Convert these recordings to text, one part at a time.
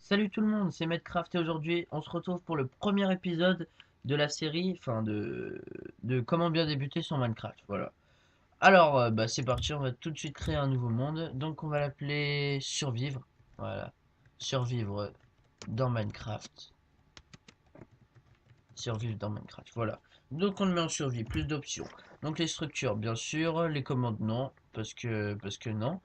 Salut tout le monde, c'est Medcraft et aujourd'hui on se retrouve pour le premier épisode de la série, de comment bien débuter sur Minecraft. Voilà. Alors c'est parti, on va tout de suite créer un nouveau monde. Donc on va l'appeler Survivre. Voilà. Survivre dans Minecraft. Survivre dans Minecraft. Voilà. Donc on le met en survie, plus d'options. Donc les structures, bien sûr, les commandes non, parce que non.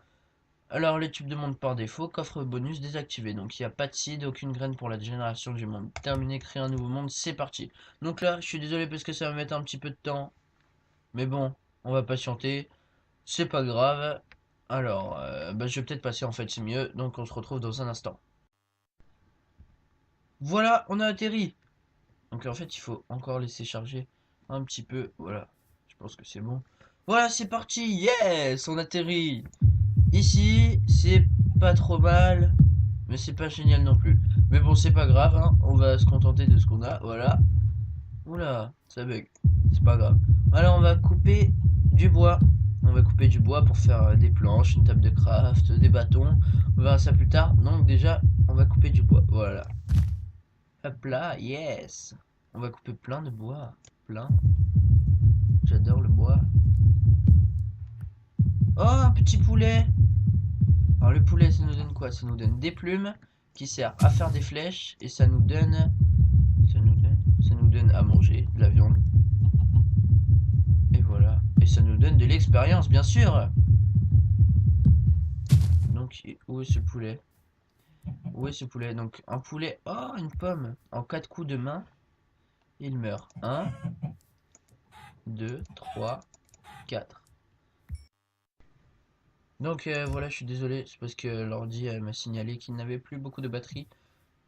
Alors, les tubes de monde par défaut, coffre bonus désactivé. Donc, il n'y a pas de seed, aucune graine pour la génération du monde. Terminé, créer un nouveau monde, c'est parti. Donc là, je suis désolé parce que ça va mettre un petit peu de temps. Mais bon, on va patienter. C'est pas grave. Alors, je vais peut-être passer en fait, c'est mieux. Donc, on se retrouve dans un instant. Voilà, on a atterri. Donc, en fait, il faut encore laisser charger un petit peu. Voilà, je pense que c'est bon. Voilà, c'est parti. Yes, on atterrit. Ici, c'est pas trop mal. Mais c'est pas génial non plus. Mais bon, c'est pas grave, hein. On va se contenter de ce qu'on a. Voilà. Oula, ça bug. C'est pas grave. Alors, on va couper du bois. On va couper du bois pour faire des planches, une table de craft, des bâtons. On verra ça plus tard. Donc, déjà, on va couper du bois. Voilà. Hop là, yes. On va couper plein de bois. Plein. J'adore le bois. Oh, un petit poulet. Alors, le poulet, ça nous donne quoi? Ça nous donne des plumes qui servent à faire des flèches. Et ça nous donne à manger de la viande. Et voilà. Et ça nous donne de l'expérience, bien sûr. Donc, où est ce poulet? Où est ce poulet? Donc, un poulet. Oh, une pomme. En 4 coups de main, il meurt. Un, 2, 3, 4. Donc, voilà, je suis désolé. C'est parce que l'ordi m'a signalé qu'il n'avait plus beaucoup de batterie.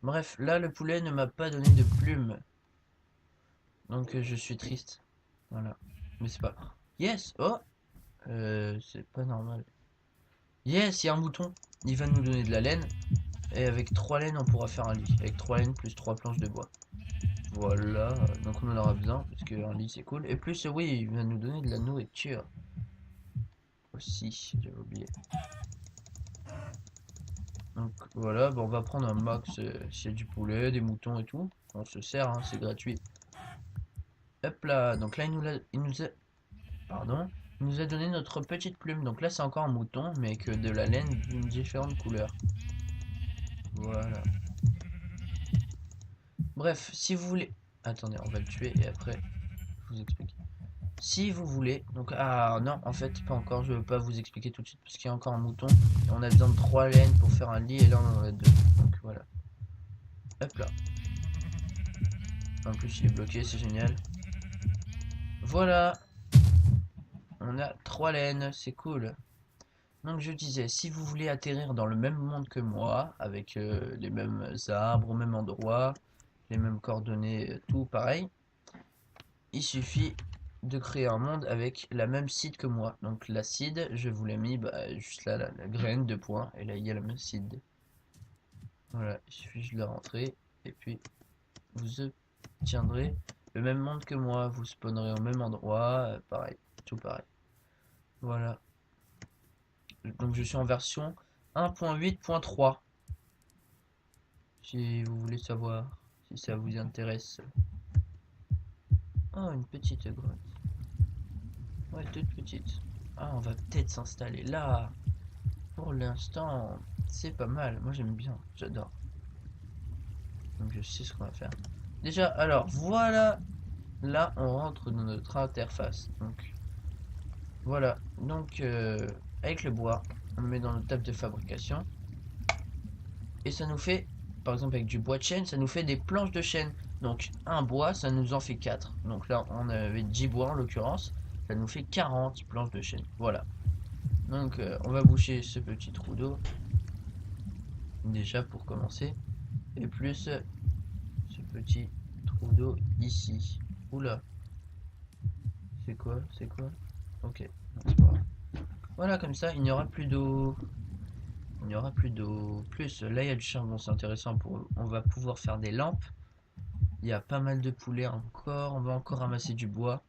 Bref, là, le poulet ne m'a pas donné de plumes. Donc, je suis triste. Voilà. Mais c'est pas. Yes! Oh! C'est pas normal. Yes, il y a un mouton. Il va nous donner de la laine. Et avec 3 laines, on pourra faire un lit. Avec 3 laines plus 3 planches de bois. Voilà. Donc on en aura besoin. Parce qu'un lit c'est cool. Et plus, oui, il va nous donner de la nourriture. Aussi, j'avais oublié. Donc voilà, on va prendre un max s'il y a du poulet, des moutons et tout. On se sert, hein, c'est gratuit. Hop là. Donc là, pardon. Il nous a donné notre petite plume. Donc là, c'est encore un mouton, mais que de la laine d'une différente couleur. Voilà. Bref, si vous voulez... Attendez, on va le tuer et après, je vous explique. Si vous voulez... Donc, ah non, en fait, pas encore. Je ne veux pas vous expliquer tout de suite parce qu'il y a encore un mouton. Et on a besoin de 3 laines pour faire un lit et là, on en a 2. Donc, voilà. Hop là. En plus, il est bloqué, c'est génial. Voilà. On a 3 laines, c'est cool. Donc, je disais, si vous voulez atterrir dans le même monde que moi, avec les mêmes arbres au même endroit, les mêmes coordonnées, tout pareil, il suffit de créer un monde avec la même seed que moi. Donc la seed, je vous l'ai mis juste là, la graine, 2 points, et là il y a la même seed. Voilà, il suffit de la rentrer, et puis vous obtiendrez le même monde que moi. Vous spawnerez au même endroit, pareil, tout pareil. Voilà. Donc je suis en version 1.8.3. Si vous voulez savoir, si ça vous intéresse. Oh, une petite grotte. Ouais, toute petite. Ah, on va peut-être s'installer là. Pour l'instant, c'est pas mal. Moi, j'aime bien. J'adore. Donc, je sais ce qu'on va faire. Déjà, alors, voilà. Là, on rentre dans notre interface. Donc, voilà. Donc, avec le bois, on le met dans notre table de fabrication. Et ça nous fait, par exemple, avec du bois de chêne, ça nous fait des planches de chêne. Donc, un bois, ça nous en fait 4. Donc là, on avait 10 bois en l'occurrence. Ça nous fait 40 planches de chêne. Voilà. Donc, on va boucher ce petit trou d'eau. Déjà, pour commencer. Et plus ce petit trou d'eau ici. Oula. C'est quoi? C'est quoi? Ok. C'est pas grave. Voilà, comme ça, il n'y aura plus d'eau. Il n'y aura plus d'eau. Plus, là, il y a du charbon. C'est intéressant. On va pouvoir faire des lampes. Il y a pas mal de poulets encore. On va encore ramasser du bois.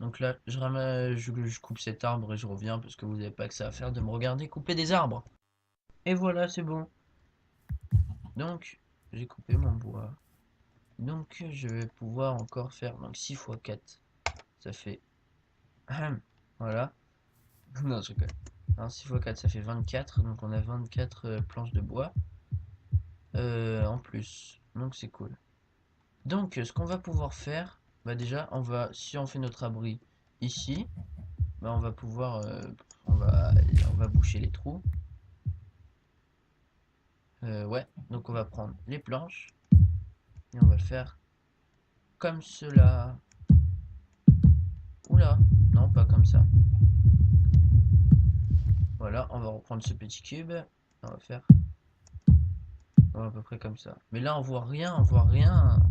Donc là, je coupe cet arbre et je reviens parce que vous n'avez pas que ça à faire de me regarder couper des arbres. Et voilà, c'est bon. Donc, J'ai coupé mon bois. Donc je vais pouvoir encore faire donc 6 x 4. Ça fait... Voilà. Non, je rigole. Alors 6 x 4 ça fait 24. Donc on a 24 planches de bois. En plus. Donc c'est cool. Donc ce qu'on va pouvoir faire, bah déjà si on fait notre abri ici, bah on va pouvoir, on va boucher les trous. Ouais, donc on va prendre les planches et on va faire comme cela. Oula, non pas comme ça. Voilà, on va reprendre ce petit cube. On va faire à peu près comme ça. Mais là on voit rien, on voit rien.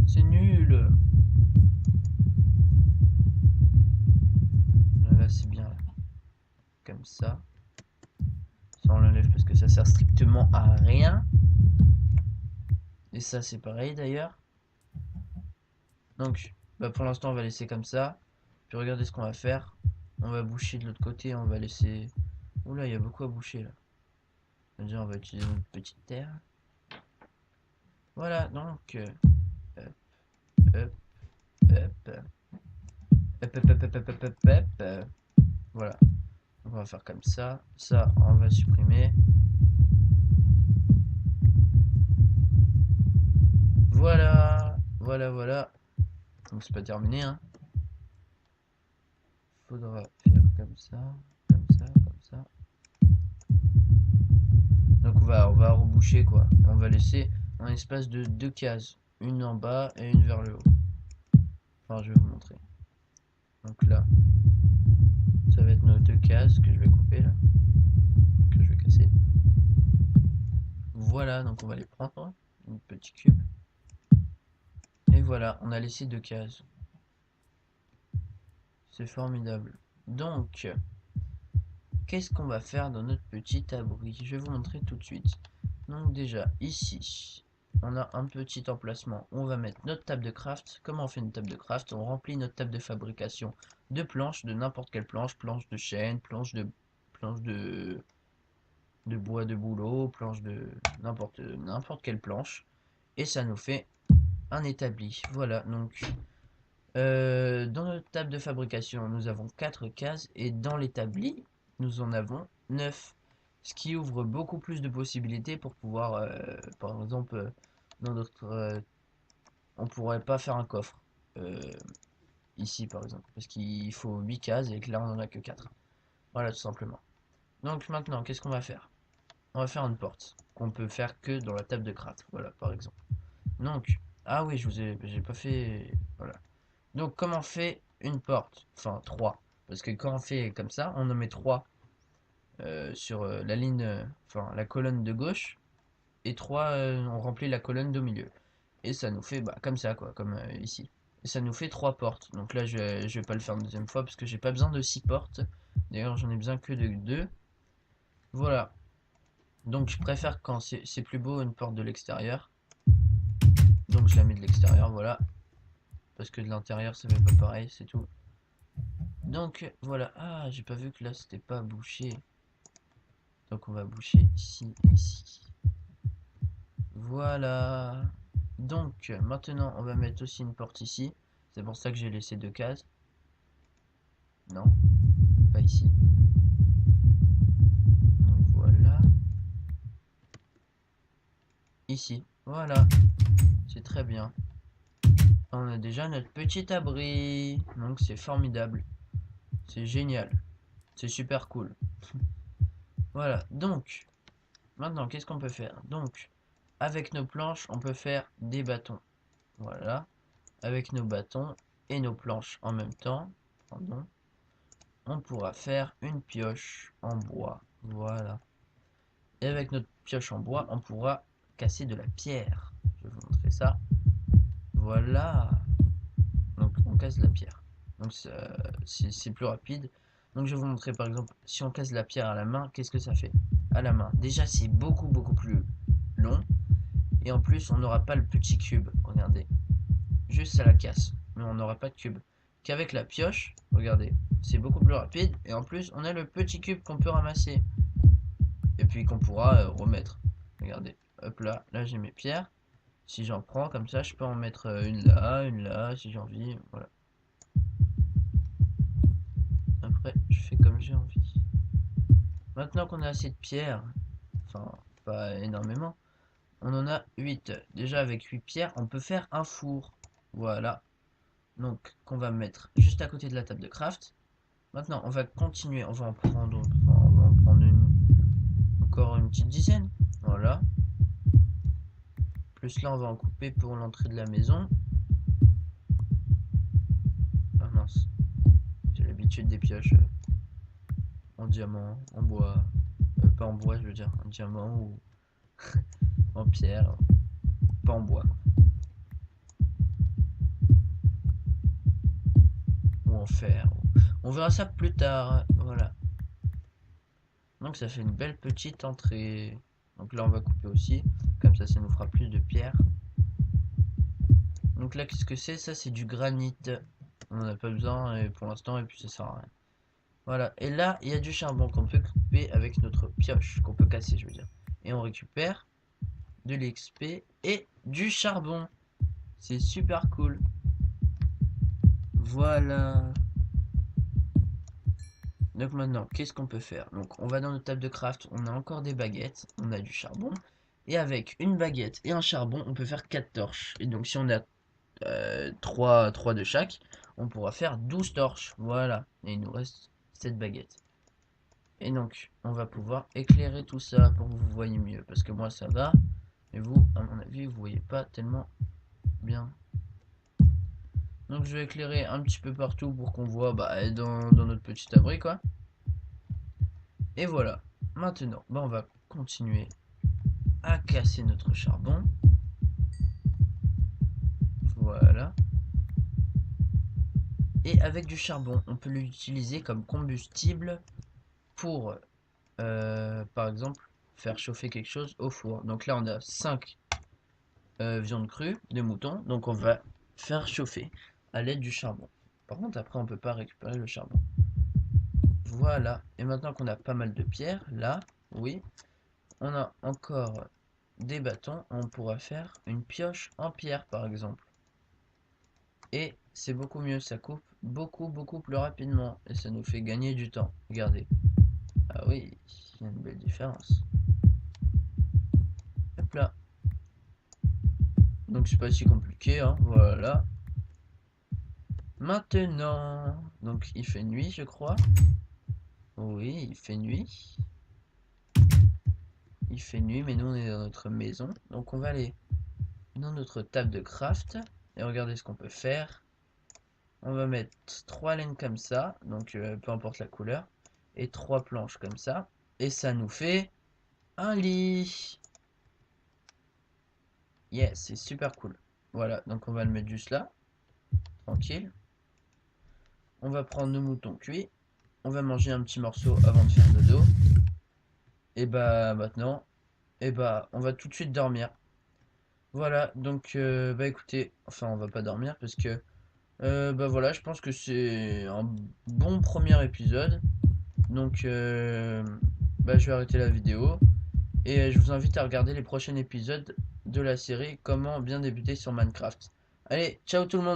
C'est nul. Là c'est bien. Comme ça. Ça on l'enlève parce que ça sert strictement à rien. Et ça c'est pareil d'ailleurs. Donc bah pour l'instant on va laisser comme ça. Puis regardez ce qu'on va faire. On va boucher de l'autre côté, on va laisser... Oula, il y a beaucoup à boucher là. Déjà on va utiliser notre petite terre. Voilà, donc hop, hop, hop, hop. Voilà. On va faire comme ça. Ça, on va supprimer. Voilà, voilà, voilà. Donc c'est pas terminé, hein. Faudra faire comme ça, comme ça, comme ça. Donc on va reboucher quoi. On va laisser un espace de 2 cases, une en bas et une vers le haut. Enfin, je vais vous montrer. Donc là, ça va être nos 2 cases que je vais couper là, que je vais casser. Voilà, donc on va les prendre, un petit cube. Et voilà, on a laissé 2 cases. C'est formidable. Donc, qu'est-ce qu'on va faire dans notre petit abri? Je vais vous montrer tout de suite. Donc déjà, ici, on a un petit emplacement où on va mettre notre table de craft. Comment on fait une table de craft? On remplit notre table de fabrication de planches, de n'importe quelle planche, planche de chêne, planche de bois de bouleau, planche de n'importe quelle planche. Et ça nous fait un établi. Voilà, donc dans notre table de fabrication, nous avons 4 cases et dans l'établi, nous en avons 9. Ce qui ouvre beaucoup plus de possibilités pour pouvoir, par exemple, dans notre, on pourrait pas faire un coffre euh, ici par exemple, parce qu'il faut 8 cases et que là on en a que 4. Voilà, tout simplement. Donc maintenant, qu'est-ce qu'on va faire? On va faire une porte qu'on peut faire que dans la table de craft. Voilà, par exemple. Donc, ah oui, j'ai pas fait, voilà. Donc, comment on fait une porte? Enfin, 3. Parce que quand on fait comme ça, on en met 3 sur la ligne, enfin, la colonne de gauche. Et 3 on remplit la colonne de milieu. Et ça nous fait, bah, comme ça, quoi, comme ici. Et ça nous fait 3 portes. Donc là, je vais pas le faire une deuxième fois parce que j'ai pas besoin de 6 portes. D'ailleurs, j'en ai besoin que de 2. Voilà. Donc, je préfère quand c'est plus beau une porte de l'extérieur. Donc, je la mets de l'extérieur, voilà. Parce que de l'intérieur, ça fait pas pareil, c'est tout. Donc voilà, ah j'ai pas vu que là c'était pas bouché. Donc on va boucher ici et ici. Voilà. Donc maintenant on va mettre aussi une porte ici. C'est pour ça que j'ai laissé 2 cases. Non, pas ici. Donc voilà. Ici, voilà. C'est très bien. On a déjà notre petit abri. Donc c'est formidable. C'est génial. C'est super cool. Voilà, donc maintenant qu'est-ce qu'on peut faire? Donc avec nos planches, on peut faire des bâtons. Voilà. Avec nos bâtons et nos planches en même temps, pardon, on pourra faire une pioche en bois. Voilà. Et avec notre pioche en bois, on pourra casser de la pierre. Je vais vous montrer ça. Voilà. Donc on casse de la pierre. Donc c'est plus rapide. Donc je vais vous montrer par exemple, si on casse de la pierre à la main, qu'est-ce que ça fait? À la main. Déjà c'est beaucoup plus long. Et en plus on n'aura pas le petit cube. Regardez. Juste ça la casse. Mais on n'aura pas de cube. Qu'avec la pioche, regardez, c'est beaucoup plus rapide. Et en plus on a le petit cube qu'on peut ramasser. Et puis qu'on pourra remettre. Regardez. Hop là, là j'ai mes pierres. Si j'en prends comme ça, je peux en mettre une là, si j'ai envie. Voilà. Après, je fais comme j'ai envie. Maintenant qu'on a assez de pierres, enfin, pas énormément, on en a 8. Déjà, avec 8 pierres, on peut faire un four. Voilà. Donc, qu'on va mettre juste à côté de la table de craft. Maintenant, on va continuer. On va en prendre, encore une petite dizaine. Voilà. Plus là, on va en couper pour l'entrée de la maison. Ah mince. J'ai l'habitude des pioches en diamant, en bois. Pas en bois, je veux dire. En diamant ou en pierre. Pas en bois. Ou en fer. On verra ça plus tard. Voilà. Donc ça fait une belle petite entrée. Donc là, on va couper aussi. Comme ça nous fera plus de pierre. Donc là, qu'est-ce que c'est? Ça, c'est du granit. On n'en a pas besoin pour l'instant, et puis ça sert à rien. Voilà. Et là, il y a du charbon qu'on peut couper avec notre pioche. Qu'on peut casser, je veux dire. Et on récupère de l'XP et du charbon. C'est super cool. Voilà. Donc maintenant, qu'est-ce qu'on peut faire? Donc on va dans notre table de craft, on a encore des baguettes, on a du charbon. Et avec une baguette et un charbon, on peut faire 4 torches. Et donc si on a 3 de chaque, on pourra faire 12 torches. Voilà. Et il nous reste 7 baguettes. Et donc, on va pouvoir éclairer tout ça pour que vous voyez mieux. Parce que moi, ça va. Et vous, à mon avis, vous voyez pas tellement bien. Donc, je vais éclairer un petit peu partout pour qu'on voit dans notre petit abri, quoi. Et voilà. Maintenant, on va continuer à casser notre charbon. Voilà. Et avec du charbon, on peut l'utiliser comme combustible pour, par exemple, faire chauffer quelque chose au four. Donc là, on a 5 viandes crues de mouton. Donc on va faire chauffer à l'aide du charbon. Par contre, après, on peut pas récupérer le charbon. Voilà. Et maintenant qu'on a pas mal de pierres, là, oui, on a encore des bâtons. On pourra faire une pioche en pierre, par exemple. Et c'est beaucoup mieux, ça coupe beaucoup plus rapidement. Et ça nous fait gagner du temps. Regardez. Ah oui, il y a une belle différence. Hop là. Donc c'est pas si compliqué, hein. Voilà. Maintenant, donc il fait nuit, je crois. Oui, il fait nuit. Il fait nuit, mais nous on est dans notre maison. Donc on va aller dans notre table de craft. Et regardez ce qu'on peut faire. On va mettre 3 laines comme ça. Donc peu importe la couleur. Et 3 planches comme ça. Et ça nous fait un lit. Yes, c'est super cool. Voilà, donc on va le mettre juste là. Tranquille. On va prendre nos moutons cuits. On va manger un petit morceau avant de faire dodo. Et maintenant, on va tout de suite dormir. Voilà, donc écoutez, enfin on va pas dormir parce que voilà, je pense que c'est un bon premier épisode. Donc je vais arrêter la vidéo et je vous invite à regarder les prochains épisodes de la série Comment bien débuter sur Minecraft. Allez, ciao tout le monde!